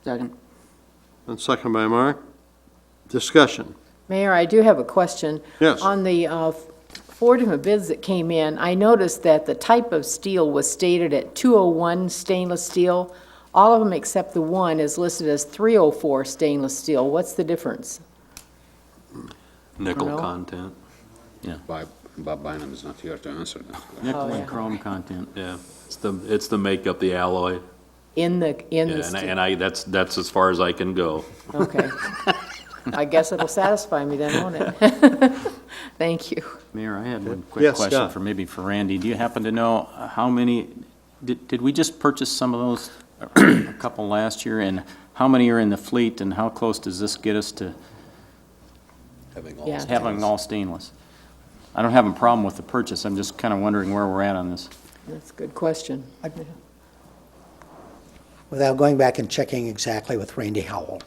Second. And second by Mark. Discussion. Mayor, I do have a question. Yes. On the 4 different bids that came in, I noticed that the type of steel was stated at 201 stainless steel. All of them except the one is listed as 304 stainless steel. What's the difference? Nickel Hello? content. Bob Bynum is not here to answer that. Nickel yeah. and chrome content. Yeah, it's the makeup, the alloy. In the Yeah, steel? and I that's as far as I can go. Okay. I guess it'll satisfy me then, won't it? Thank you. Mayor, I had one quick Yes, question Scott. for maybe Do you happen to know how many, did we just purchase some of those, a couple last year, and how many are in the fleet, and how close does this get us to Having all Yeah. having all stainless? I don't have a problem with the purchase, I'm just kind of wondering where we're at on this. That's a good question. Without going back and checking exactly with Randy Howell,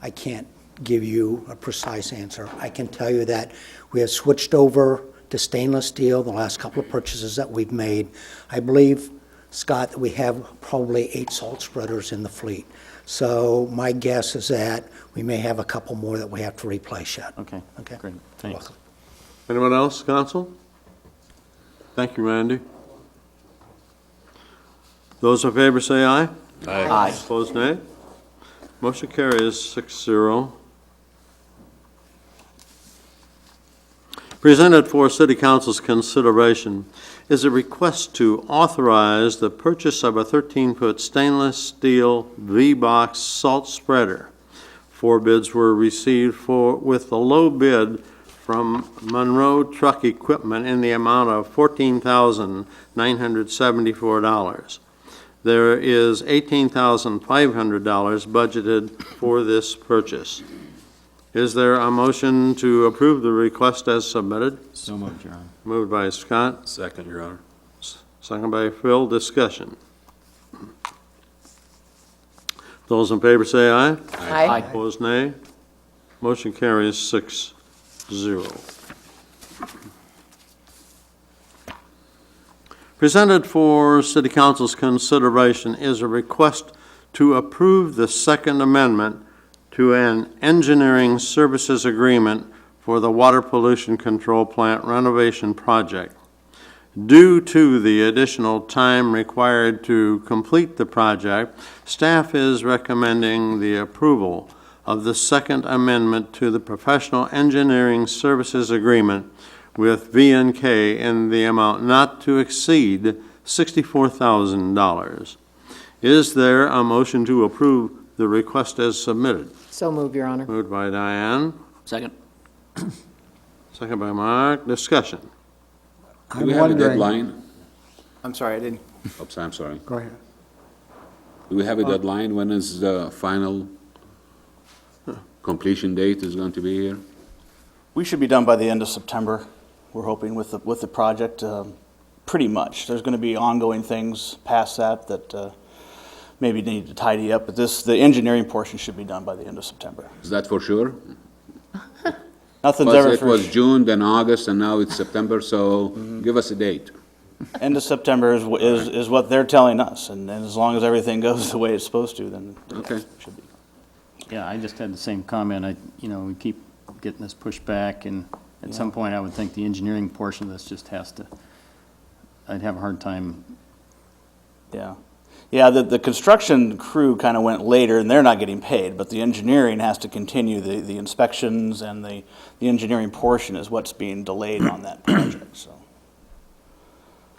I can't give you a precise answer. I can tell you that we have switched over to stainless steel the last couple of purchases that we've made. I believe, Scott, that we have probably 8 salt spreaders in the fleet. So my guess is that we may have a couple more that we have to replace yet. Okay, Okay. great, thanks. Welcome. Anyone else, council? Thank you, Randy. Those in favor say aye. Aye. Opposed, nay. Motion carries 6-0. Presented for City Council's consideration is a request to authorize the purchase of a 13-foot stainless steel V-box salt spreader. 4 bids were received with the low bid from Monroe Truck Equipment in the amount of $14,974. There is $18,500 budgeted for this purchase. Is there a motion to approve the request as submitted? So moved, Your Honor. Moved by Scott, Second, Your Honor. second by Phil. Discussion. Those in favor say aye. Aye. Opposed, nay. Motion carries 6-0. Presented for City Council's consideration is a request to approve the Second Amendment to an engineering services agreement for the water pollution control plant renovation project. Due to the additional time required to complete the project, staff is recommending the approval of the Second Amendment to the professional engineering services agreement with V&K in the amount not to exceed $64,000. Is there a motion to approve the request as submitted? So move, Your Honor. Moved by Diane, Second. second by Mark. Discussion. Do we have a deadline? I'm sorry, I didn't. Oops, I'm sorry. Go ahead. Do we have a deadline? When is the final completion date is going to be here? We should be done by the end of September, we're hoping, with the project, pretty much. There's going to be ongoing things past that maybe need to tidy up, but the engineering portion should be done by the end of September. Is that for sure? Nothing's ever It for was June, then August, and now it's September, so give us a date. end of September is what they're telling us, and as long as everything goes the way it's supposed to, then Okay. it should be. Yeah, I just had the same comment. We keep getting this pushed back, and at some point, I would think the engineering portion of this just has to, I'd have a hard time. Yeah. Yeah, the construction crew kind of went later, and they're not getting paid, but the engineering has to continue. The inspections and the engineering portion is what's being delayed on that project, so.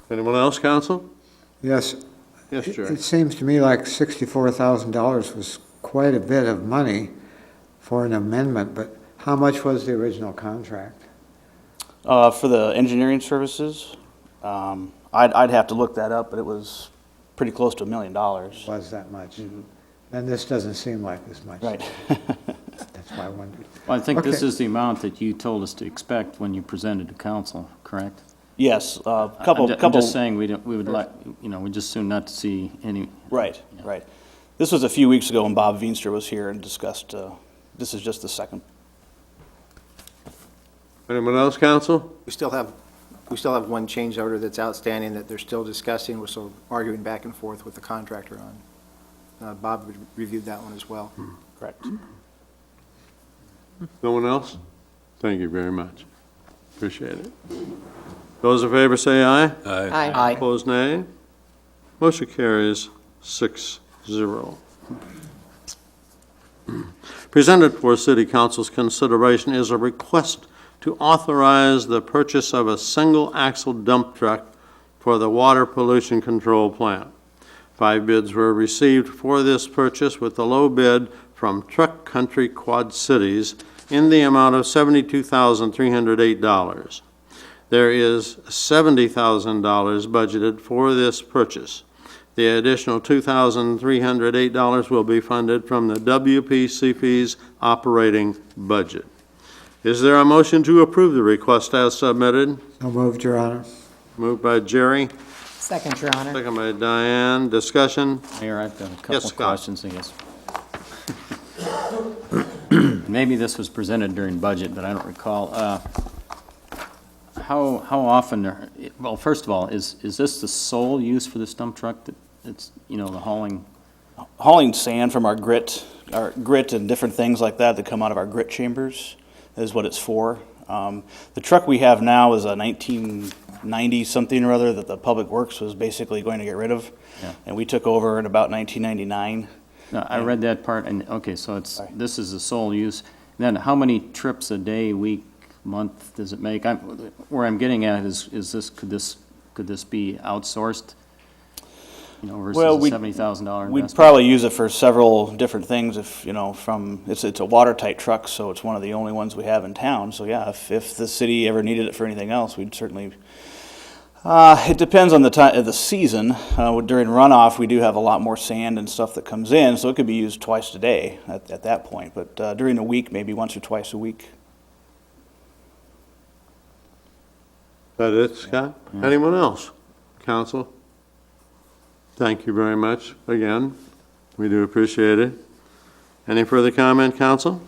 Anyone else, council? Yes. Yes, Jerry. It seems to me like $64,000 was quite a bit of money for an amendment, but how much was the original contract? For the engineering services, I'd have to look that up, but it was pretty close to $1 million. Was that much? And this doesn't seem like this much. Right. That's why I wondered. Well, I think this Okay. is the amount that you told us to expect when you presented to council, correct? Yes, I'm just saying, we would like, we'd just soon not to see any. Right, right. This was a few weeks ago when Bob Veenster was here and discussed, this is just the second. Anyone else, council? We still have one change order that's outstanding that they're still discussing. We're still arguing back and forth with the contractor on. Bob reviewed that one as well. Correct. No one else? Thank you very much. Appreciate it. Those in favor say aye. Aye. Opposed, nay. Motion carries 6-0. Presented for City Council's consideration is a request to authorize the purchase of a single-axle dump truck for the water pollution control plant. 5 bids were received for this purchase, with the low bid from Truck Country Quad Cities in the amount of $72,308. There is $70,000 budgeted for this purchase. The additional $2,308 will be funded from the WPCP's operating budget. Is there a motion to approve the request as submitted? So moved, Your Honor. Moved by Jerry, Second, Your Honor. second by Diane. Discussion? Mayor, I've got a couple Yes, of Scott. questions, I guess. Maybe this was presented during budget, but I don't recall. How often, well, first of all, is this the sole use for this dump truck? That it's, the hauling? Hauling sand from our grit and different things like that come out of our grit chambers is what it's for. The truck we have now is a 1990 something or other that the Public Works was basically going to get rid of. Yeah. And we took over in about 1999. No, I read that part, and, okay, so this is the sole use. Then how many trips a day, week, month does it make? Where I'm getting at is this, could this be outsourced? Versus Well, a $70,000 investment? We'd probably use it for several different things if, it's a watertight truck, so it's one of the only ones we have in town. So yeah, if the city ever needed it for anything else, we'd certainly, it depends on the time of the season. During runoff, we do have a lot more sand and stuff that comes in, so it could be used twice a day at that point. But during the week, maybe once or twice a week. That it, Scott? Anyone else? Council? Thank you very much again. We do appreciate it. Any further comment, council?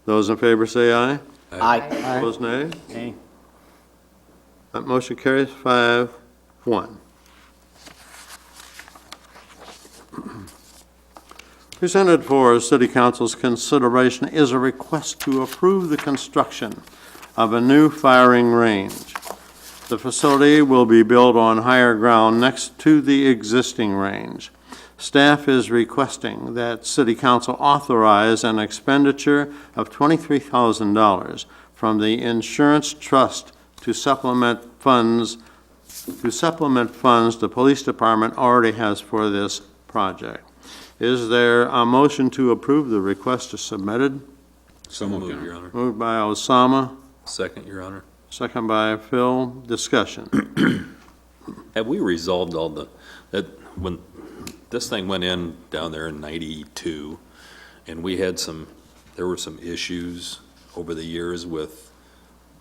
Those in favor say aye. Aye. Opposed, nay. Okay. That motion carries 5-1. Presented for City Council's consideration is a request to approve the construction of a new firing range. The facility will be built on higher ground next to the existing range. Staff is requesting that City Council authorize an expenditure of $23,000 from the insurance trust to supplement funds the police department already has for this project. Is there a motion to approve the request as submitted? So moved, Your Honor. Moved by Osama, Second, Your Honor. second by Phil. Discussion. Have we resolved all that when this thing went in down there in 92, and there were some issues over the years with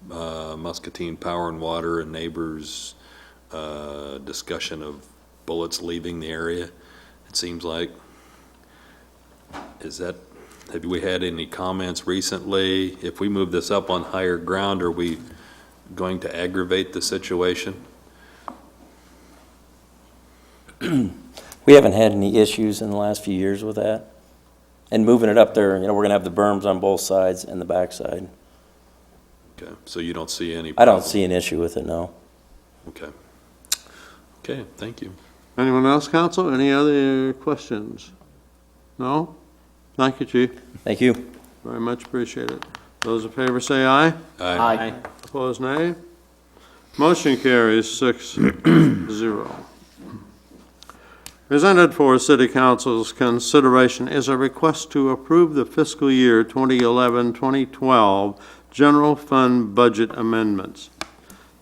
Muscatine Power and Water and neighbors, discussion of bullets leaving the area, it seems like. Have we had any comments recently? If we move this up on higher ground, are we going to aggravate the situation? We haven't had any issues in the last few years with that. And moving it up there, we're going to have the berms on both sides and the backside. Okay, so you don't see any I don't problem? see an issue with it, no. Okay. Okay, thank you. Anyone else, council? Any other questions? No? Thank you, Chief. Thank you. Very much appreciate it. Those in favor say aye. Aye. Opposed, nay. Motion carries 6-0. Presented for City Council's consideration is a request to approve the fiscal year 2011-2012 general fund budget amendments.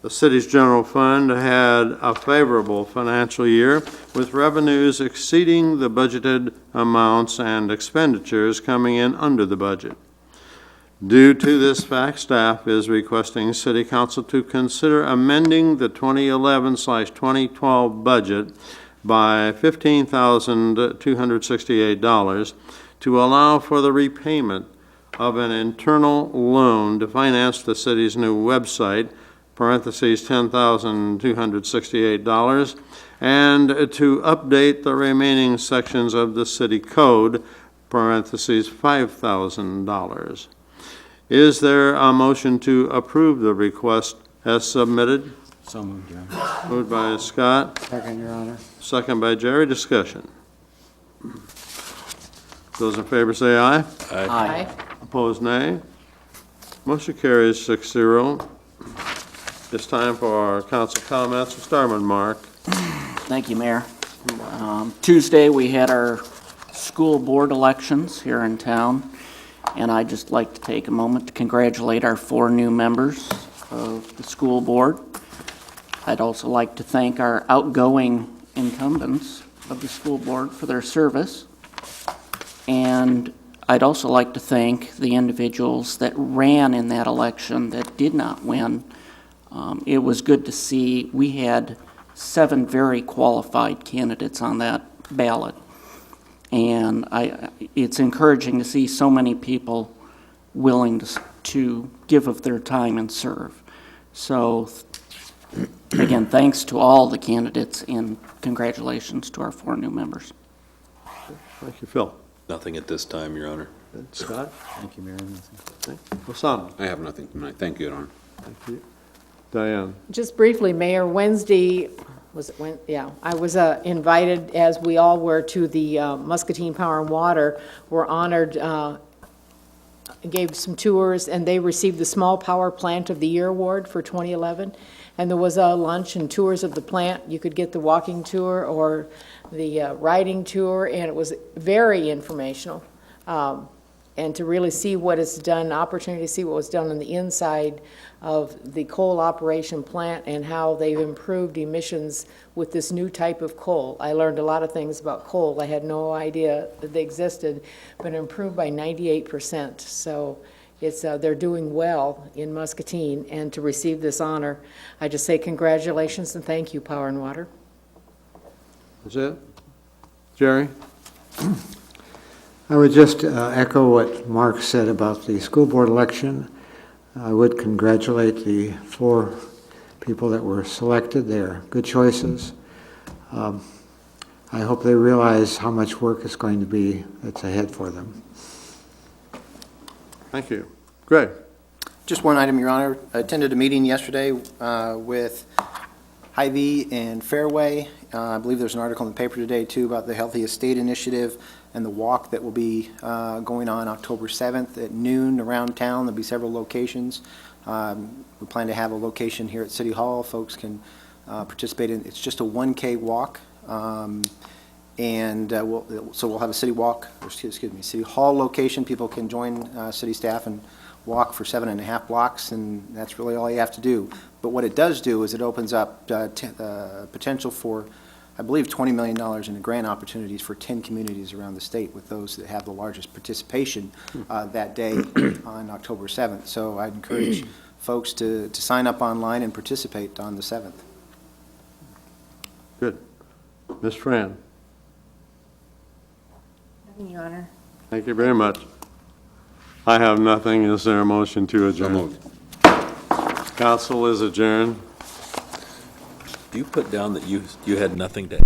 The city's general fund had a favorable financial year, with revenues exceeding the budgeted amounts and expenditures coming in under the budget. Due to this fact, staff is requesting City Council to consider amending the 2011/2012 budget by $15,268 to allow for the repayment of an internal loan to finance the city's new website, parentheses, $10,268, and to update the remaining sections of the city code, parentheses, $5,000. Is there a motion to approve the request as submitted? So moved, Your Honor. Moved by Scott, Second, Your Honor. second by Jerry. Discussion. Those in favor say aye. Aye. Opposed, nay. Motion carries 6-0. It's time for our council comments. We'll start with Mark. Thank you, Mayor. Tuesday, we had our school board elections here in town, and I'd just like to take a moment to congratulate our 4 new members of the school board. I'd also like to thank our outgoing incumbents of the school board for their service. And I'd also like to thank the individuals that ran in that election that did not win. It was good to see. We had 7 very qualified candidates on that ballot. And it's encouraging to see so many people willing to give of their time and serve. So, again, thanks to all the candidates and congratulations to our 4 new members. Thank you, Phil. Nothing at this time, Your Honor. Scott? Thank you, Mayor. Osama? I have nothing tonight. Thank you, Your Honor. Thank you. Diane? Just briefly, Mayor, Wednesday, I was invited, as we all were, to the Muscatine Power and Water. We're honored, gave some tours, and they received the Small Power Plant of the Year Award for 2011. And there was a lunch and tours of the plant. You could get the walking tour or the riding tour, and it was very informational. And to really see what is done, opportunity to see what was done on the inside of the coal operation plant and how they've improved emissions with this new type of coal. I learned a lot of things about coal. I had no idea that they existed, but improved by 98%. So it's, they're doing well in Muscatine, and to receive this honor, I just say congratulations and thank you, Power and Water. That's it? Jerry? I would just echo what Mark said about the school board election. I would congratulate the 4 people that were selected. They're good choices. I hope they realize how much work is going to be that's ahead for them. Thank you. Greg? Just one item, Your Honor. I attended a meeting yesterday with Hy-Vee and Fairway. I believe there's an article in the paper today, too, about the Healthy Estate Initiative and the walk that will be going on October 7th at noon around town. There'll be several locations. We plan to have a location here at City Hall. Folks can participate in. It's just a 1K walk. So we'll have a city walk, or excuse me, City Hall location. People can join city staff and walk for 7.5 blocks, and that's really all you have to do. But what it does do is it opens up potential for, I believe, $20 million in grant opportunities for 10 communities around the state, with those that have the largest participation that day on October 7th. So I'd encourage folks to sign up online and participate on the 7th. Good. Ms. Fran? Nothing, Your Honor. Thank you very much. I have nothing. Is there a motion to adjourn? So moved. Council is adjourned. Do you put down that you had nothing to